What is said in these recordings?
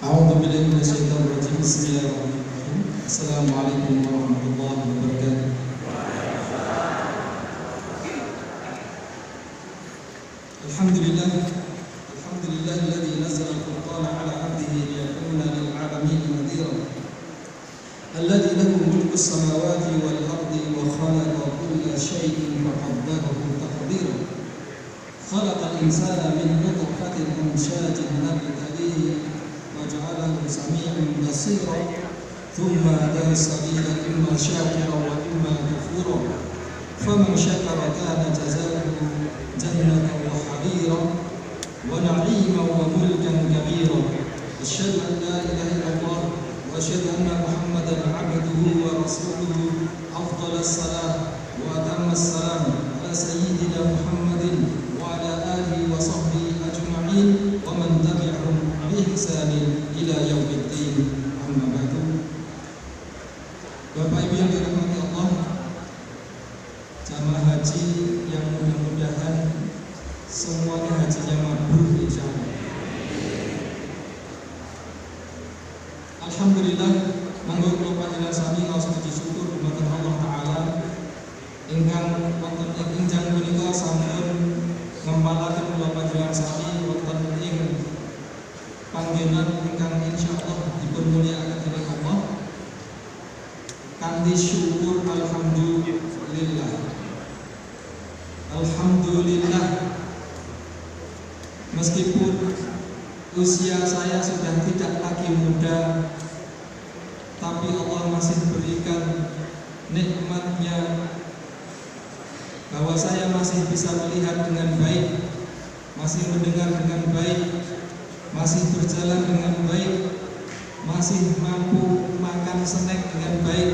A'udzubillahi minasyaitonir rajim. Bismillahirrahmanirrahim. Assalamualaikum warahmatullahi wabarakatuh. Alhamdulillahilladzi nazzala al-furqana 'ala 'abdihi liyakuna lil 'alamin nadhira. Alladzi lahu mulku as-samawati wal ardi wa khalaqa kulla shay'in faqaddarahu taqdira. Khalaqal insana min nutfatin amshajin nabtalihi waja'alahu sami'an basira. Thumma hadahu as-sabila imma syakira wa imma kafura. Faman syakara kana jazaa'uhu jannatan wa harira wa na'iman wa mulkan kabira. Asyhadu an la ilaha illallah wa asyhadu anna Muhammadan 'abduhu wa rasuluhu. Afdhalas salam wa atammas salam ala sayyidina Muhammadin wa ala alihi wa sahbihi ajma'in wa man tabi'ahum bi ihsanin ila yaumiddin. Amma ba'du. Bapak Ibu yang dirahmati Allah, jamaah haji yang mudah-mudahan semuanya hajinya mabrur insyaallah. Alhamdulillah, monggo kula panjenengan sami ngaos puji syukur dumateng Allah taala ingkang wonten ing enjang punika sampun ngempalaken kula panjenengan sami wonten ing panggenan ingkang insyaallah dipun mulyakaken dening Allah kanthi syukur alhamdulillah. Alhamdulillah, meskipun usia saya sudah tidak lagi muda, tapi Allah masih berikan nikmatnya bahwa saya masih bisa melihat dengan baik, masih mendengar dengan baik, masih berjalan dengan baik, masih mampu makan snack dengan baik.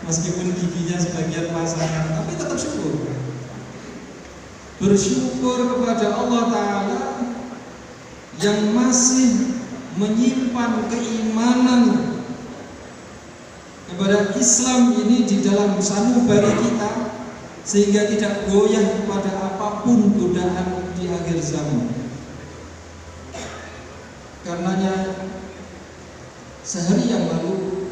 Meskipun giginya sebagian pasang, tapi tetap syukur. Bersyukur kepada Allah Ta'ala yang masih menyimpan keimanan kepada Islam ini di dalam sanubari kita, sehingga tidak goyah kepada apapun godaan di akhir zaman. Karenanya sehari yang lalu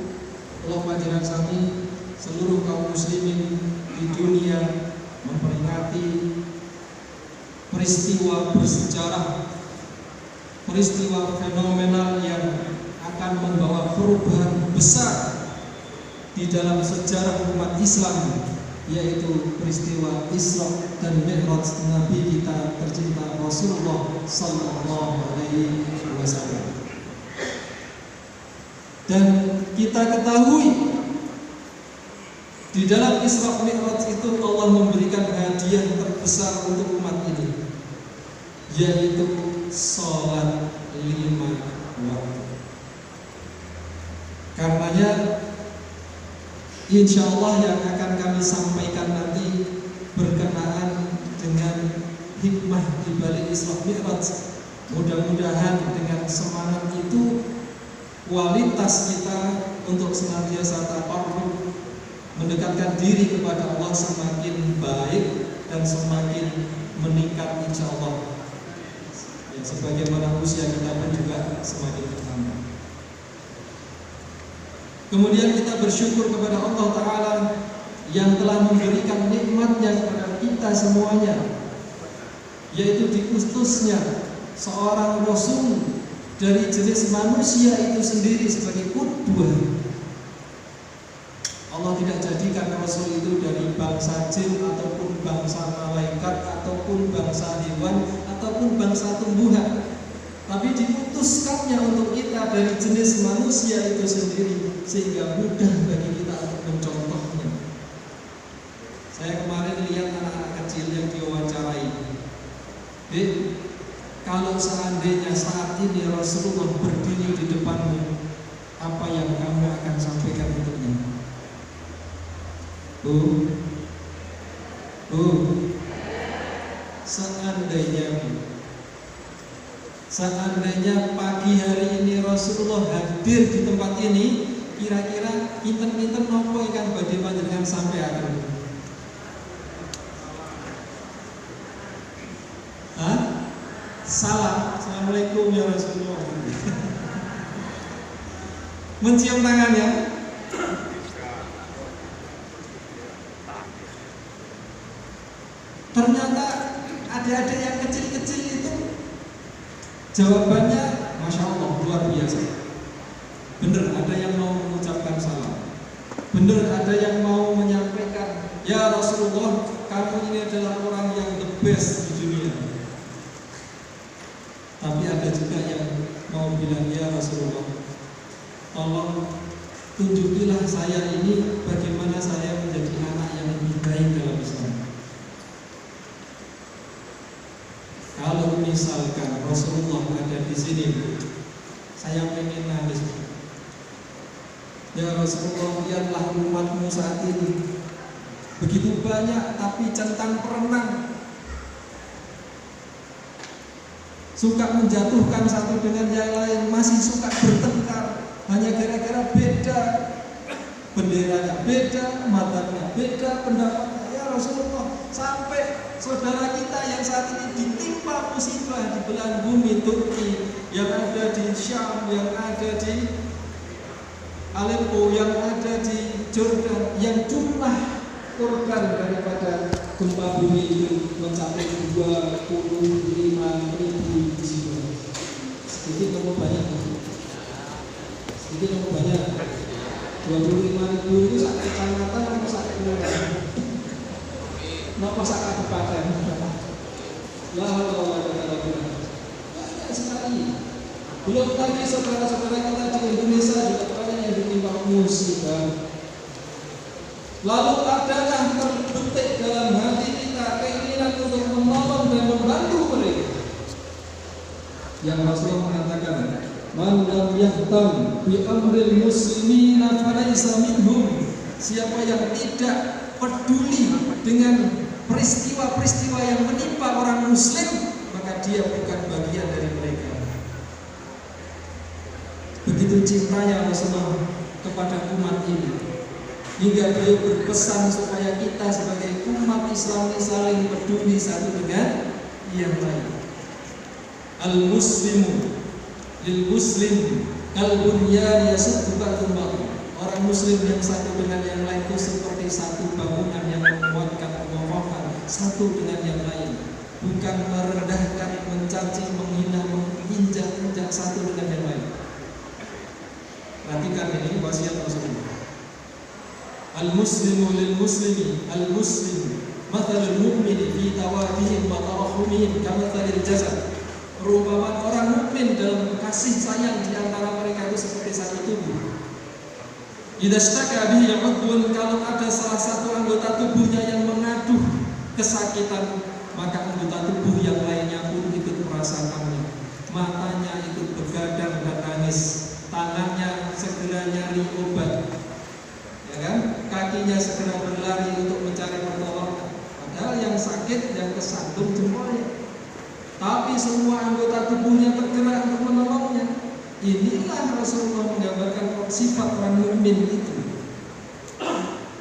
Allah panjenengan sami seluruh kaum muslimin di dunia memperingati peristiwa bersejarah, peristiwa fenomenal yang akan membawa perubahan besar di dalam sejarah umat Islam, yaitu peristiwa Isra dan Mi'raj Nabi kita tercinta Rasulullah sallallahu alaihi wasallam. Dan kita ketahui di dalam Isra Mi'raj itu Allah memberikan hadiah terbesar untuk umat ini, yaitu sholat 5 waktu. Karenanya insya Allah yang akan kami sampaikan nanti berkenaan dengan hikmah di balik Isra Mi'raj. Mudah-mudahan dengan semangat itu kualitas kita untuk senantiasa takarrub mendekatkan diri kepada Allah semakin baik dan semakin meningkat insya Allah. Ya, sebagaimana usia kita pun juga semakin bertambah. Kemudian kita bersyukur kepada Allah Ta'ala yang telah memberikan nikmatnya kepada kita semuanya, yaitu diutusnya seorang Rasul dari jenis manusia itu sendiri sebagai qudwah. Allah tidak jadikan Rasul itu dari bangsa jin ataupun bangsa malaikat ataupun bangsa hewan ataupun bangsa tumbuhan, tapi diutuskannya untuk kita dari jenis manusia itu sendiri, sehingga mudah bagi kita untuk mencontohnya. Saya kemarin lihat anak-anak kecil yang diwawancarai. Kalau seandainya saat ini Rasulullah berdiri di depanmu, apa yang kamu akan sampaikan untuknya? Seandainya pagi hari ini Rasulullah hadir di tempat ini, kira-kira pinten-pinten nopo ingkang badhe panjenengan sampaikan? Assalamualaikum ya Rasulullah. Mencium tangannya. Ternyata adik-adik yang kecil-kecil itu jawabannya Masya Allah luar biasa. Bener ada yang mau mengucapkan salam, bener ada yang mau menyampaikan, ya Rasulullah, kamu ini adalah orang yang the best di dunia. Tapi ada juga yang mau bilang, ya Rasulullah, tolong tunjukilah saya ini bagaimana saya menjadi anak yang lebih baik dalam Islam. Kalau misalkan Rasulullah ada di sini, saya pengen nangis. Ya Rasulullah, lihatlah umatmu saat ini begitu banyak, tapi centang perenang, suka menjatuhkan satu dengan yang lain, masih suka bertengkar hanya gara-gara beda benderanya, beda matanya, beda pendapatnya. Ya Rasulullah, sampai saudara kita yang saat ini ditimpa musibah di belahan bumi Turki, yang ada di Syam, yang ada di Aleppo, yang ada di Jordan, yang jumlah korban daripada gempa bumi itu mencapai 25.000 jiwa. Sedikit atau banyak? Sedikit atau banyak? 25.000 itu satu kecamatan atau satu kelurahan? Napa sak kabupaten? La haula wala quwwata illa billah. Banyak sekali. Belum lagi saudara-saudara kita di Indonesia juga banyak yang ditimpa musibah. Lalu adakah terbetik dalam hati kita keinginan untuk menolong dan membantu mereka? Yang Rasulullah mengatakan, man lam yahtam bi amril muslimina falaysa minhum. Siapa yang tidak peduli dengan peristiwa-peristiwa yang menimpa orang muslim, maka dia bukan bagian dari mereka. Begitu cintanya Rasulullah kepada umat ini, hingga beliau berpesan supaya kita sebagai umat Islam saling peduli satu dengan yang lain. Al-muslimu lil muslim kal bunyan yasuddu ba'dun ba'd. Orang muslim yang satu dengan yang lain itu seperti satu bangunan yang menguatkan, mengokohkan satu dengan yang lain, bukan merendahkan, mencaci, menghina, menginjak-injak satu dengan yang lain. Perhatikan ini wasiat Rasulullah. Al-muslimu lil muslimi al-muslim mathalul mu'mini fi tawadihim wa tarahumihim kamathalil jasad. Perumpamaan orang mukmin dalam kasih sayang di antara mereka itu seperti satu tubuh. Idza staka bihi 'udwun, kalau ada salah satu anggota tubuhnya yang mengaduh kesakitan, maka anggota tubuh yang lainnya pun ikut merasakannya. Matanya ikut begadang dan nangis, tangannya segera nyari obat, ya kan? Kakinya segera berlari untuk mencari pertolongan. Padahal yang sakit, yang kesandung jempolnya, tapi semua anggota tubuhnya tergerak untuk menolongnya. Inilah Rasulullah menggambarkan sifat orang mukmin itu.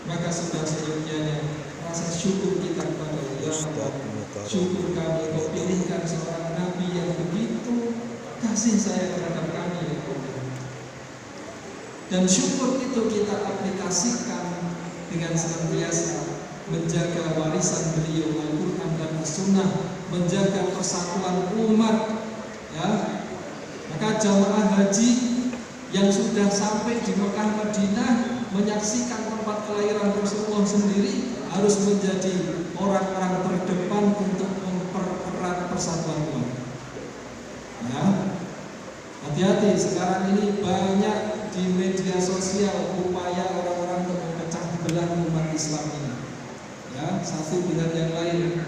Maka sudah seyogyanya rasa syukur kita kepada Allah. Syukur kami kau pilihkan seorang nabi yang begitu kasih sayang terhadap kami, ya Allah. Dan syukur itu kita aplikasikan dengan senantiasa menjaga warisan beliau Al-Quran dan As-Sunnah, menjaga persatuan umat, ya. Maka jamaah haji yang sudah sampai di Mekah Madinah menyaksikan tempat kelahiran Rasulullah sendiri harus menjadi orang-orang terdepan untuk mempererat persatuan umat. Ya, hati-hati, sekarang ini banyak di media sosial upaya orang-orang untuk memecah belah umat Islam ini. Ya, satu dengan yang lain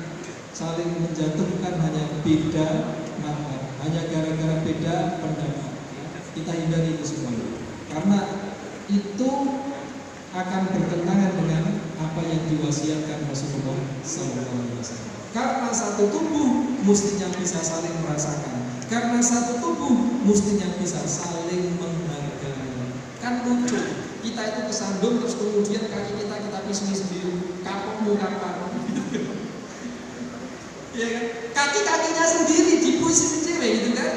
saling menjatuhkan hanya beda mazhab, hanya gara-gara beda pendapat. Kita hindari itu semua, karena itu akan bertentangan dengan apa yang diwasiatkan Rasulullah SAW. Karena satu tubuh mestinya bisa saling merasakan. Karena satu tubuh mestinya bisa saling menghargai. Kan lucu, kita itu kesandung terus kemudian kaki kita pisui sendiri. Kapokmu kapan? Ya kan? Kaki-kakinya sendiri dipuisi sendiri gitu kan?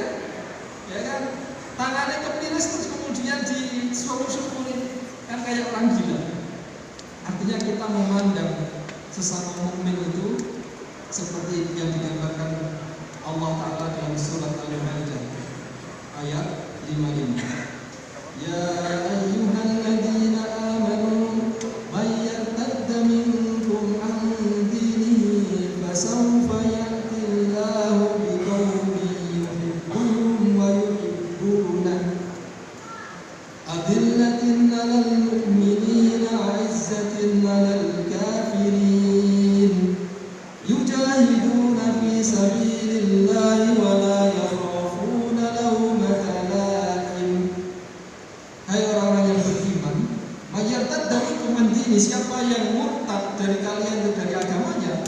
caranya kepilih terus kemudian disuruh-suruhin, kan kayak orang gila. Artinya kita memandang sesama mukmin itu seperti yang digambarkan Allah Ta'ala dalam surat Al-Maidah ayat 55. Ya ayyuhalladzina amanu may yartadda minkum an dinihi fasawfa ya'ti Allahu biqaumin yuhibbuhum wa yuhibbunah adillatin 'alal mu'minina 'izzatin 'alal kafirin yujahiduna fi sabilillahi wa la yakhafuna lawmata laim. Hai orang-orang yang beriman, mayartadda minkum an dini, siapa yang murtad dari kalian dari agamanya,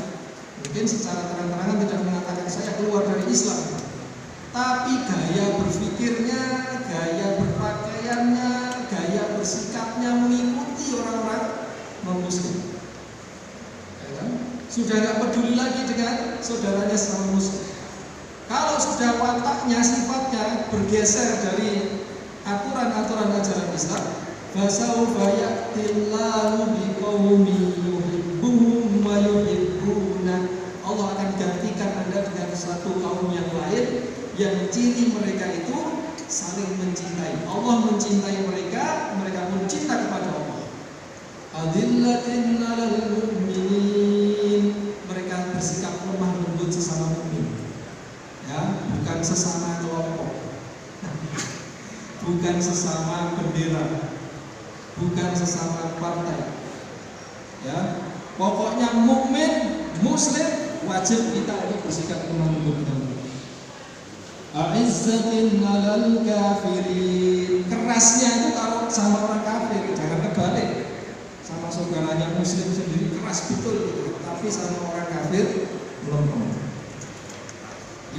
mungkin secara terang-terangan tidak mengatakan saya keluar dari Islam, tapi gaya berpikirnya, gaya berpakaiannya, gaya bersikapnya mengikuti orang-orang non-muslim, ya kan? Sudah tidak peduli lagi dengan saudaranya sesama muslim. Kalau sudah wataknya, sifatnya bergeser dari aturan-aturan ajaran Islam, fasawfa ya'tillahu biqaumin yuhibbuhum wa yuhibbuna, Allah akan gantikan Anda dengan satu kaum yang lain yang ciri mereka itu saling mencintai. Allah mencintai mereka, mereka pun cinta kepada Allah. Adillatin 'alal mu'minin, mereka bersikap lemah lembut sesama mukmin. Ya, bukan sesama kelompok. Bukan sesama bendera, bukan sesama partai. Ya, pokoknya mukmin, muslim wajib kita untuk bersikap lemah lembut. A'izzatin 'alal kafirin, kerasnya itu kalau sama orang kafir, jangan kebalik. Sama saudaranya muslim sendiri keras betul gitu, tapi sama orang kafir melempem.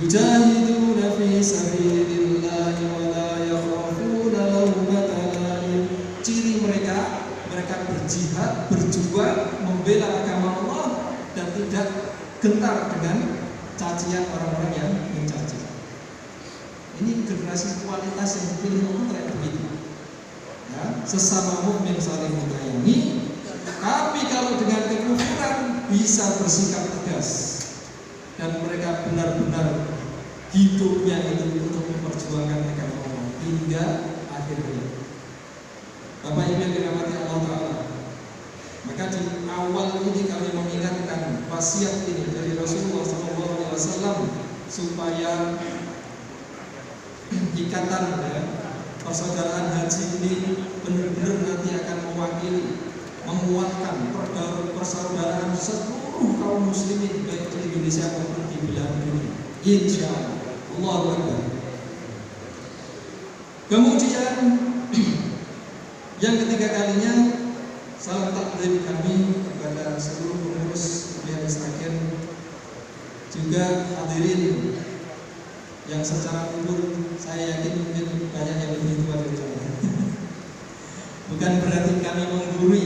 Yujahiduna fi sabilillahi wa la yakhafuna lawmata laim. Ciri mereka berjihad, berjuang membela agama Allah dan tidak gentar dengan cacian orang-orang yang mencaci. Ini generasi kualitas yang dipilih Allah kayak begitu. Ya, sesama mukmin saling menyayangi, tapi kalau dengan kekufuran bisa bersikap tegas. Dan mereka benar-benar hidupnya itu untuk memperjuangkan agama Allah hingga akhirnya. Bapak Ibu yang dirahmati Allah Ta'ala, maka di awal ini kami mengingatkan wasiat ini dari Rasulullah SAW supaya ikatan persaudaraan haji ini benar-benar nanti akan mewakili, menguatkan persaudaraan seluruh kaum muslimin baik di Indonesia maupun di belahan dunia. Insyaallah. Allahu Akbar. Kemudian yang ketiga kalinya, salam takdim kami kepada seluruh pengurus pihak Israel, juga hadirin yang secara umur saya yakin mungkin banyak yang lebih tua dari saya. Bukan berarti kami menggurui,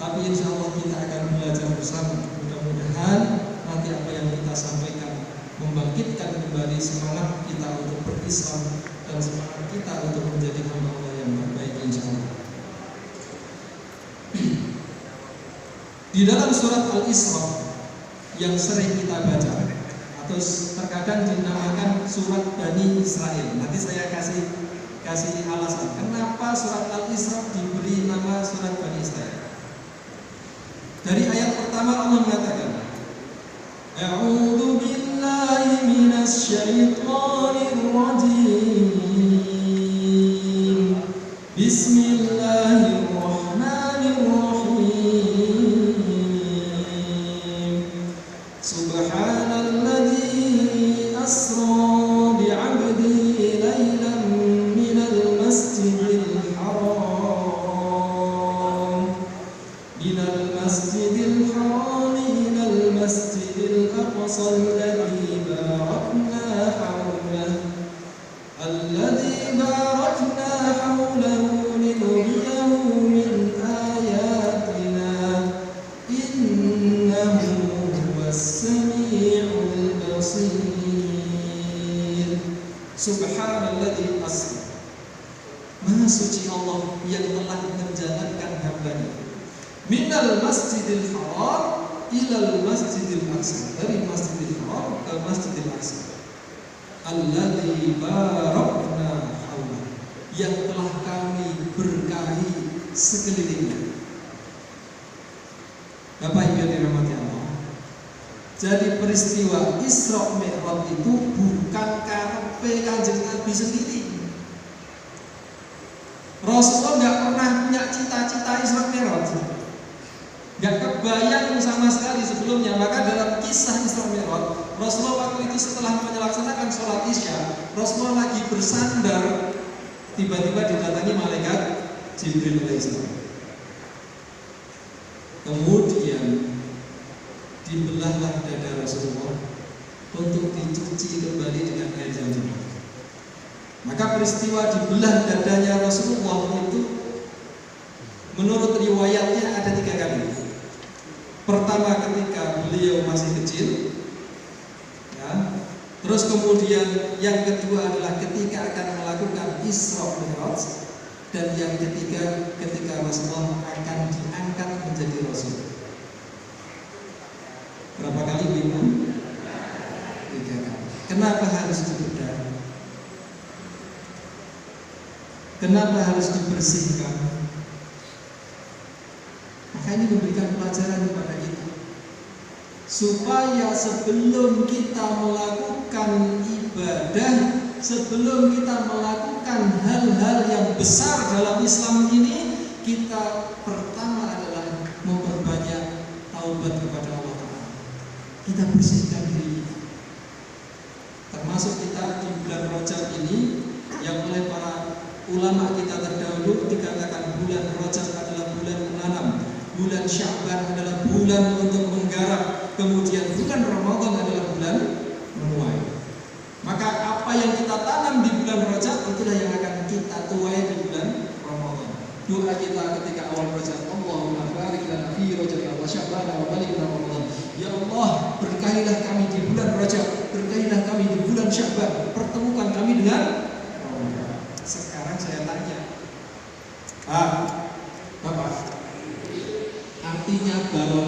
tapi insya Allah kita akan belajar bersama. Mudah-mudahan nanti apa yang kita sampaikan membangkitkan kembali semangat kita untuk berislam dan semangat kita untuk menjadi hamba Allah yang baik insya Allah. Di dalam surat Al-Isra yang sering kita baca atau terkadang dinamakan surat Bani Israel. Nanti saya kasih alasan kenapa surat Al-Isra diberi nama surat Bani Israel. Dari ayat pertama Allah mengatakan, A'udzu billahi minasy syaithanir rajim. Bismillahirrahmanirrahim. Subhanalladzi asra bi'abdihi laylan minal masjidil haram ilal masjidil aqsa alladzi barakna hawlahu linuriyahu min ayatina innahu huwas sami'ul basir. Subhanalladzi asra. suci Allah yang telah menjalankan hambanya. Minal masjidil haram ilal masjidil aqsa, dari masjidil haram ke masjidil aqsa. Alladzi barakna hawla, yang telah kami berkahi sekelilingnya. Bapak Ibu yang dirahmati Allah, jadi peristiwa Isra Mi'raj itu bukan karepe Kanjeng Nabi sendiri. Rasulullah nggak pernah punya cita-cita Isra Mi'raj, nggak kebayang sama sekali sebelumnya. Maka dalam kisah Isra Mi'raj, Rasulullah waktu itu setelah melaksanakan sholat Isya, Rasulullah lagi bersandar, tiba-tiba didatangi malaikat Jibril alaihissalam. Kemudian dibelahlah dada Rasulullah untuk dicuci kembali dengan air Zam-Zam. Maka peristiwa dibelah dadanya Rasulullah itu menurut riwayatnya ada 3 kali. Pertama ketika beliau masih kecil, ya. Terus kemudian yang kedua adalah ketika akan melakukan Isra Mi'raj, dan yang ketiga ketika Rasulullah akan diangkat menjadi Rasul. Berapa kali Ibu? 3 kali. Kenapa harus dibedah? Kenapa harus dibersihkan? Maka ini memberikan pelajaran kepada kita, supaya sebelum kita melakukan ibadah, sebelum kita melakukan hal-hal yang besar dalam Islam ini, kita pertama adalah memperbanyak taubat kepada Allah Ta'ala. Kita bersihkan diri, termasuk kita di bulan Rajab ini, yang oleh para ulama kita terdahulu dikatakan bulan Rajab adalah bulan menanam, bulan Sya'ban adalah bulan untuk menggarap, kemudian bulan Ramadan adalah bulan menuai. Maka apa yang kita tanam di bulan Rajab itulah yang akan kita tuai di bulan Ramadan. Doa kita ketika awal Rajab, Allahumma barik lana fi Rajab wa Sya'ban wa balighna Ramadan. Ya Allah, berkahilah kami di bulan Rajab, berkahilah kami di bulan Sya'ban, pertemukan kami dengan Ramadan. Sekarang saya tanya, Bapak, artinya barokah